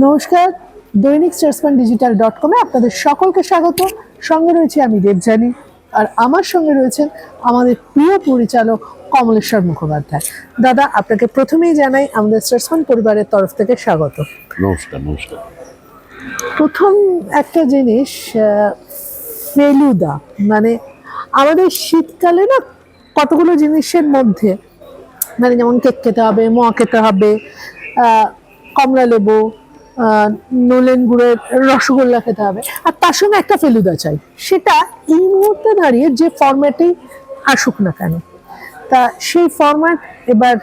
নমস্কার, দৈনিক স্টেটসম্যান ডিজিটাল.com-এ আপনাদের সকলকে স্বাগত। সঙ্গে রয়েছে আমি দেবযানী, আর আমার সঙ্গে রয়েছেন আমাদের প্রিয় পরিচালক কমলেশ্বর মুখোপাধ্যায়। দাদা, আপনাকে প্রথমেই জানাই আমাদের স্টেটসম্যান পরিবারের তরফ থেকে স্বাগত। নমস্কার। নমস্কার। প্রথম একটা জিনিস, ফেলুদা মানে আমাদের শীতকালে না কতগুলো জিনিসের মধ্যে, মানে যেমন কেক খেতে হবে, মোয়া খেতে হবে, কমলা লেবু, নলেন গুড়ের রসগোল্লা খেতে হবে, আর তার সঙ্গে একটা ফেলুদা চাই। সেটা এই মুহূর্তে দাঁড়িয়ে যে ফরম্যাটেই আসুক না কেন, তা সেই ফরম্যাট এবার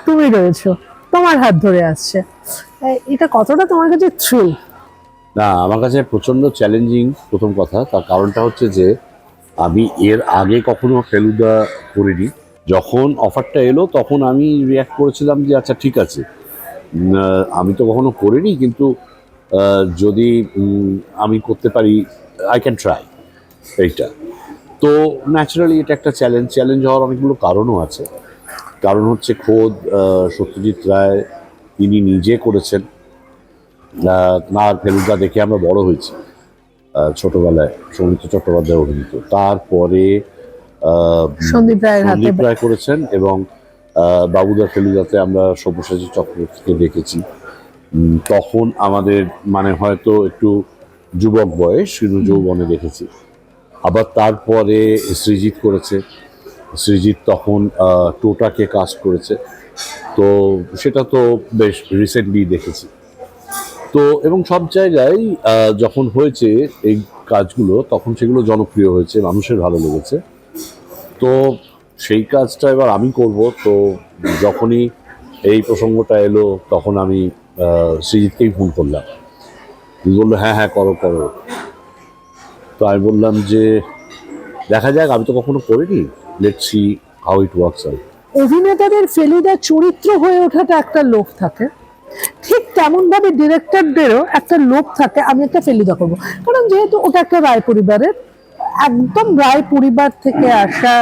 তুমি রয়েছো, তোমার হাত ধরে আসছে। এটা কতটা তোমার কাছে থ্রিল? না, আমার কাছে প্রচণ্ড চ্যালেঞ্জিং। প্রথম কথা, তার কারণটা হচ্ছে যে আমি এর আগে কখনো ফেলুদা করিনি। যখন অফারটা এলো তখন আমি রিয়াক্ট করেছিলাম যে আচ্ছা ঠিক আছে, আমি তো কখনো করিনি, কিন্তু যদি আমি করতে পারি, আই ক্যান ট্রাই এইটা। তো ন্যাচারালি এটা একটা চ্যালেঞ্জ হওয়ার অনেকগুলো কারণও আছে। কারণ হচ্ছে খোদ সত্যজিৎ রায় তিনি নিজে করেছেন। না, ফেলুদা দেখে আমরা বড় হয়েছি ছোটবেলায়, সৌমিত্র চট্টোপাধ্যায় অভিনীত। তারপরে সন্দীপ রায় করেছেন, এবং বাবুদার ফেলুদাতে আমরা সব্যসাচী চক্রবর্তীকে দেখেছি। তখন আমাদের মানে হয়তো একটু যুবক বয়স, কিন্তু যৌবনে দেখেছি। আবার তারপরে সৃজিত করেছে, সৃজিত তখন টোটাকে কাস্ট করেছে, তো সেটা তো বেশ রিসেন্টলি দেখেছি। তো এবং সব জায়গায় যখন হয়েছে এই কাজগুলো, তখন সেগুলো জনপ্রিয় হয়েছে, মানুষের ভালো লেগেছে। তো সেই কাজটা এবার আমি করব। তো যখনই এই প্রসঙ্গটা এলো তখন আমি সৃজিতকেই ফোন করলাম। বললো হ্যাঁ হ্যাঁ করো করো। তো আমি বললাম যে দেখা যাক, আমি তো কখনো করিনি, let's see how it works out. অভিনেতাদের ফেলুদা চরিত্র হয়ে ওঠাটা একটা লোভ থাকে, ঠিক তেমন ভাবে ডিরেক্টরদেরও একটা লোভ থাকে আমি একটা ফেলুদা করবো। কারণ যেহেতু ওটা একটা রায় পরিবারের, একদম রায় পরিবার থেকে আসা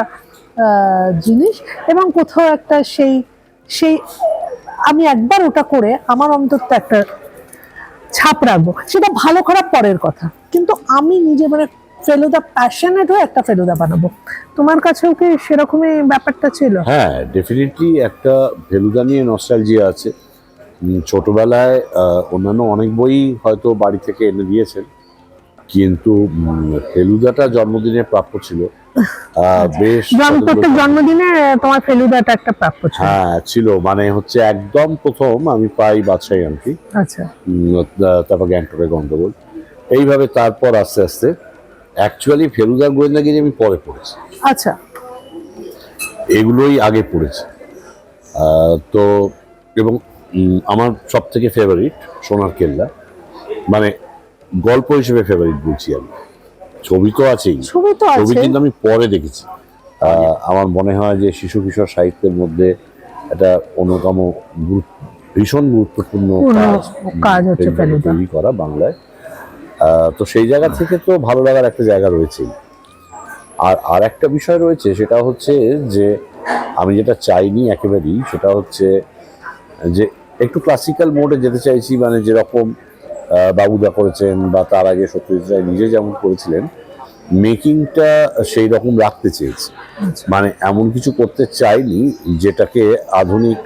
জিনিস, এবং কোথাও একটা সেই সেই আমি একবার ওটা করে আমার অন্তত একটা ছাপ রাখবো। সেটা ভালো খারাপ পরের কথা, কিন্তু আমি নিজে মানে ফেলুদা প্যাশনেট হয়ে একটা ফেলুদা বানাবো। তোমার কাছেও কি সেরকমই ব্যাপারটা ছিল? হ্যাঁ, ডেফিনেটলি একটা ফেলুদা নিয়ে নস্টালজিয়া আছে। ছোটবেলায় অন্যান্য অনেক বই হয়তো বাড়ি থেকে এনে দিয়েছেন, কিন্তু ফেলুদাটা জন্মদিনে প্রাপ্য ছিল। বেশ প্রত্যেক জন্মদিনে তোমার ফেলুদাটা একটা প্রাপ্য ছিল? হ্যাঁ ছিল, মানে হচ্ছে একদম প্রথম আমি পাই বাদশাহী আংটি, আচ্ছা, তারপর গ্যাংটকের গন্ডগোল, এইভাবে তারপর আস্তে আস্তে। অ্যাকচুয়ালি ফেলুদার গোয়েন্দাগিরি আমি পরে পড়েছি, আচ্ছা, এগুলোই আগে পড়েছি। তো এবং আমার সব থেকে ফেভারিট সোনার কেল্লা, মানে গল্প হিসেবে ফেভারিট বলছি আমি। ছবি তো আছেই, ছবি কিন্তু আমি পরে দেখেছি। আমার মনে হয় যে শিশু কিশোর সাহিত্যের মধ্যে এটা অন্যতম ভীষণ গুরুত্বপূর্ণ কাজ হচ্ছে তৈরি করা বাংলায়। তো সেই জায়গা থেকে তো ভালো লাগার একটা জায়গা রয়েছেই। আর একটা বিষয় রয়েছে, সেটা হচ্ছে যে আমি যেটা চাইনি একেবারেই, সেটা হচ্ছে যে একটু ক্লাসিক্যাল মোডে যেতে চাইছি, মানে যেরকম বাবুদা করেছেন বা তার আগে সত্যজিৎ রায় নিজে যেমন করেছিলেন, মেকিংটা সেই রকম রাখতে চেয়েছি। মানে এমন কিছু করতে চাইনি যেটাকে আধুনিক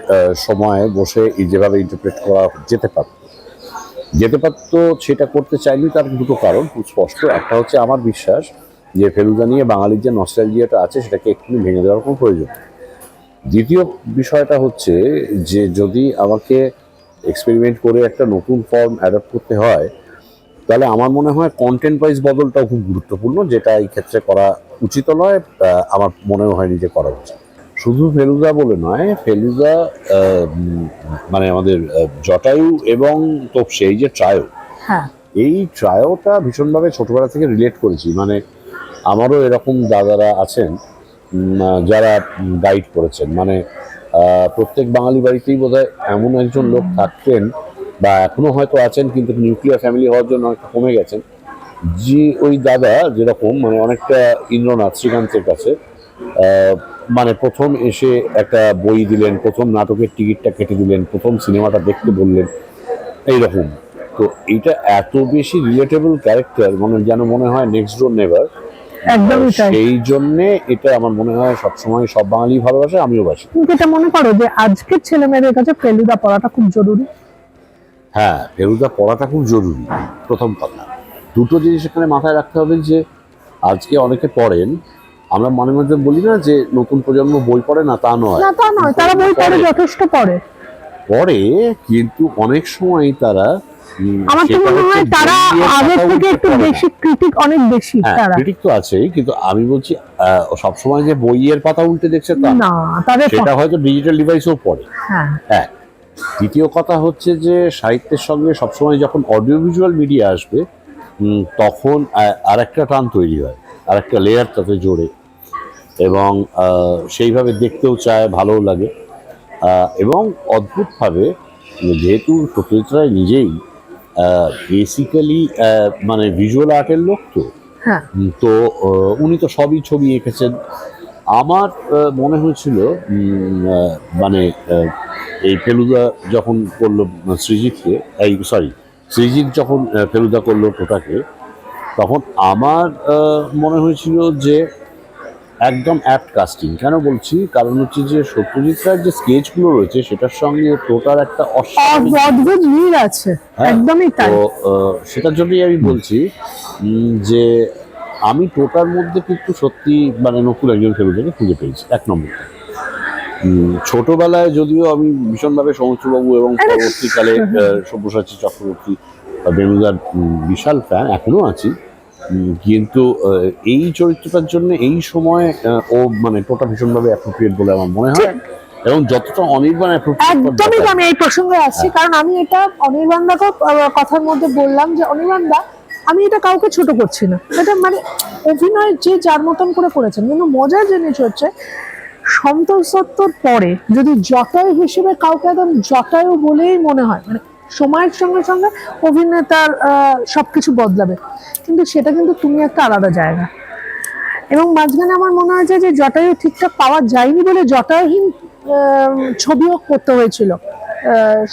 সময়ে বসে যেভাবে ইন্টারপ্রেট করা যেতে পারতো সেটা করতে চাইনি। তার দুটো কারণ খুব স্পষ্ট। একটা হচ্ছে আমার বিশ্বাস যে ফেলুদা নিয়ে বাঙালির যে নস্টালজিয়াটা আছে সেটাকে একটু ভেঙে দেওয়ার কোনো প্রয়োজন। দ্বিতীয় বিষয়টা হচ্ছে যে যদি আমাকে এক্সপেরিমেন্ট করে একটা নতুন ফর্ম অ্যাডাপ্ট করতে হয়, তাহলে আমার মনে হয় কন্টেন্ট ওয়াইজ বদলটাও খুব গুরুত্বপূর্ণ, যেটা এই ক্ষেত্রে করা উচিত নয়, আমার মনেও হয়নি যে করা উচিত। শুধু ফেলুদা বলে নয়, ফেলুদা মানে আমাদের জটায়ু এবং তোপসে, এই যে ট্রায়ো, এই ট্রায়োটা ভীষণভাবে ছোটবেলা থেকে রিলেট করেছি। মানে আমারও এরকম দাদারা আছেন যারা গাইড করেছেন। মানে প্রত্যেক বাঙালি বাড়িতেই বোধহয় এমন একজন লোক থাকতেন, বা এখনো হয়তো আছেন, কিন্তু নিউক্লিয়ার ফ্যামিলি হওয়ার জন্য অনেকটা কমে গেছেন, যে ওই দাদা যেরকম মানে অনেকটা ইন্দ্রনাথ শ্রীকান্তের কাছে মানে প্রথম এসে একটা বই দিলেন, প্রথম নাটকের টিকিটটা কেটে দিলেন, প্রথম সিনেমাটা দেখতে বললেন, এইরকম। তো এটা এত বেশি রিলেটেবল ক্যারেক্টার, মানে যেন মনে হয় নেক্সট ডোর নেভার। একদমই তাই। সেই জন্যে এটা আমার মনে হয় সবসময় সব বাঙালি ভালোবাসে, আমিও বাসি। কিন্তু এটা মনে করো যে আজকের ছেলে মেয়েদের কাছে ফেলুদা পড়াটা খুব জরুরি। হ্যাঁ, ফেলুদা পড়াটা খুব জরুরি। প্রথম কথা, দুটো জিনিস এখানে মাথায় রাখতে হবে যে আজকে অনেকে পড়েন, আমরা মনে মধ্যে বলি না যে নতুন প্রজন্ম বই পড়ে না, তা নয়। না তা নয়, তারা বই পড়ে, যথেষ্ট পড়ে। পড়ে, কিন্তু অনেক সময় তারা আমার তো মনে হয় তারা আগে থেকে একটু বেশি ক্রিটিক, অনেক বেশি তারা। ক্রিটিক তো আছেই, কিন্তু আমি বলছি সবসময় যে বইয়ের পাতা উল্টে দেখছে তা না, তাদের সেটা হয়তো ডিজিটাল ডিভাইসেও পড়ে। হ্যাঁ। দ্বিতীয় কথা হচ্ছে যে সাহিত্যের সঙ্গে সবসময় যখন অডিও ভিজুয়াল মিডিয়া আসবে তখন আর একটা টান তৈরি হয়, আর একটা লেয়ার তাতে জোরে, এবং সেইভাবে দেখতেও চায়, ভালোও লাগে। এবং অদ্ভুতভাবে যেহেতু সত্যজিৎ রায় নিজেই বেসিক্যালি মানে ভিজুয়াল আর্টের লোক, হ্যাঁ, তো উনি তো সবই ছবি এঁকেছেন। আমার মনে হয়েছিল মানে এই ফেলুদা যখন করলো সৃজিতকে, সৃজিত যখন ফেলুদা করলো টোটাকে, তখন আমার মনে হয়েছিল যে একদম অ্যাপ্ট কাস্টিং। কেন বলছি, কারণ হচ্ছে যে সত্যজিৎ রায়ের যে স্কেচগুলো রয়েছে সেটার সঙ্গে টোটার একটা অদ্ভুত মিল আছে। একদমই তাই। তো সেটার জন্যই আমি বলছি যে আমি টোটার মধ্যে কিন্তু সত্যি মানে নতুন একজন ফেলুদাকে খুঁজে পেয়েছি, এক নম্বর। ছোটবেলায় যদিও আমি ভীষণভাবে সৌমিত্রবাবু এবং পরবর্তীকালে সব্যসাচী চক্রবর্তী বা বেনুদার বিশাল ফ্যান, এখনো আছি, কিন্তু এই চরিত্রটার জন্য এই সময় ও মানে টোটা ভীষণভাবে অ্যাপ্রোপ্রিয়েট বলে আমার মনে হয়, এবং যতটা অনির্বাণ একদমই। আমি এই প্রসঙ্গে আসছি, কারণ আমি এটা অনির্বাণ দাকে কথার মধ্যে বললাম যে অনির্বাণ দা, আমি এটা কাউকে ছোট করছি না, এটা মানে অভিনয় যে যার মতন করে করেছেন, কিন্তু মজার জিনিস হচ্ছে সন্তোষ দত্তর পরে যদি জটায়ু হিসেবে কাউকে একদম জটায়ু বলেই মনে হয়, মানে সময়ের সঙ্গে সঙ্গে অভিনেতার সবকিছু বদলাবে, কিন্তু সেটা কিন্তু তুমি একটা আলাদা জায়গা। এবং মাঝখানে আমার মনে হয় যে জটায়ু ঠিকঠাক পাওয়া যায়নি বলে জটায়ুহীন ছবিও করতে হয়েছিল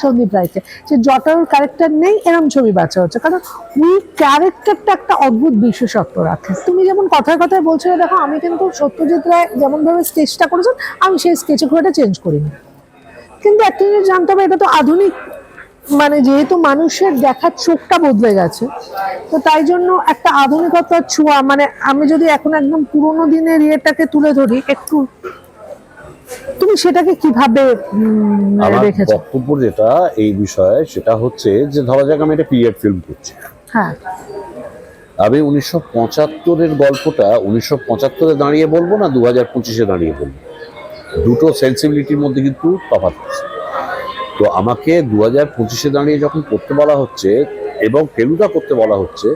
সন্দীপ রায়কে, যে জটায়ুর ক্যারেক্টার নেই এরকম ছবি বাঁচা হচ্ছে, কারণ ওই ক্যারেক্টারটা একটা অদ্ভুত বিশেষত্ব রাখে। তুমি যেমন কথায় কথায় বলছিলে, দেখো আমি কিন্তু সত্যজিৎ রায় যেমন ভাবে স্কেচটা করেছেন, আমি সেই স্কেচে খুব একটা চেঞ্জ করিনি, কিন্তু একটা জিনিস জানতে হবে, এটা তো আধুনিক, মানে যেহেতু মানুষের দেখার চোখটা বদলে গেছে, তো তাই জন্য একটা আধুনিকতার ছোঁয়া, মানে আমি যদি এখন একদম পুরোনো দিনের ইয়েটাকে তুলে ধরি একটু, তুমি সেটাকে কিভাবে রেখেছো? বক্তব্য যেটা এই বিষয়ে, সেটা হচ্ছে যে ধরা যাক আমি একটা পিরিয়ড ফিল্ম করছি। হ্যাঁ, আমি 1975-এর গল্পটা 1975-এ দাঁড়িয়ে বলবো না 2025-এ দাঁড়িয়ে বলবো, দুটো সেন্সিবিলিটির মধ্যে কিন্তু তফাৎ আছে। তো আমাকে 2025-এ দাঁড়িয়ে যখন করতে বলা হচ্ছে এবং ফেলুদা করতে বলা হচ্ছে,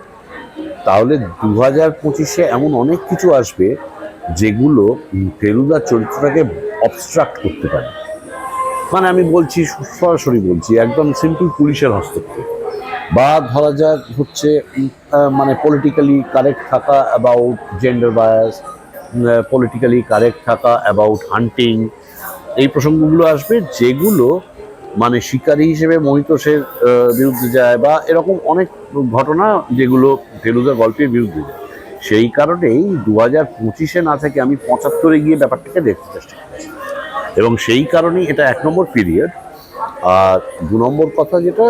তাহলে 2025-এ এমন অনেক কিছু আসবে যেগুলো ফেলুদার চরিত্রটাকে অবস্ট্রাক্ট করতে পারে। মানে আমি বলছি, সরাসরি বলছি, একদম সিম্পল পুলিশের হস্তক্ষেপ, বা ধরা যাক হচ্ছে মানে পলিটিক্যালি কারেক্ট থাকা about gender bias, politically correct থাকা অ্যাবাউট হান্টিং, এই প্রসঙ্গগুলো আসবে যেগুলো মানে শিকারী হিসেবে মহিতোষের বিরুদ্ধে যায়, বা এরকম অনেক ঘটনা যেগুলো ফেলুদা গল্পের বিরুদ্ধে যায়। সেই কারণেই 2025-এ না থেকে আমি 75-এ গিয়ে ব্যাপারটাকে দেখতে চেষ্টা করছি, এবং সেই কারণেই এটা এক নম্বর পিরিয়ড। আর দু নম্বর কথা যেটা,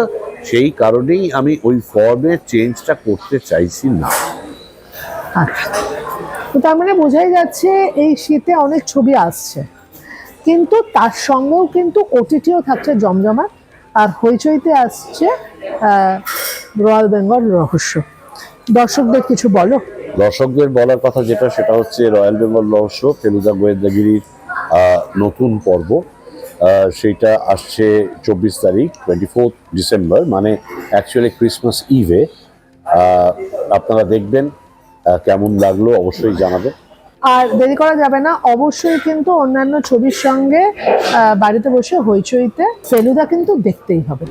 সেই কারণেই আমি ওই ফর্মের চেঞ্জটা করতে চাইছি না। আচ্ছা, তো তার মানে বোঝাই যাচ্ছে এই শীতে অনেক ছবি আসছে, কিন্তু তার সঙ্গেও কিন্তু ওটিটিও থাকছে জমজমাট, আর হইচইতে আসছে রয়্যাল বেঙ্গল রহস্য। দর্শকদের কিছু বলো। দর্শকদের বলার কথা যেটা, সেটা হচ্ছে রয়্যাল বেঙ্গল রহস্য ফেলুদা গোয়েন্দাগিরির নতুন পর্ব, সেইটা আসছে 24 তারিখ 24 ডিসেম্বর, মানে অ্যাকচুয়ালি ক্রিসমাস ইভে। আপনারা দেখবেন, কেমন লাগলো অবশ্যই জানাবেন। আর দেরি করা যাবে না, অবশ্যই কিন্তু অন্যান্য ছবির সঙ্গে বাড়িতে বসে হইচইতে ফেলুদা কিন্তু দেখতেই হবে।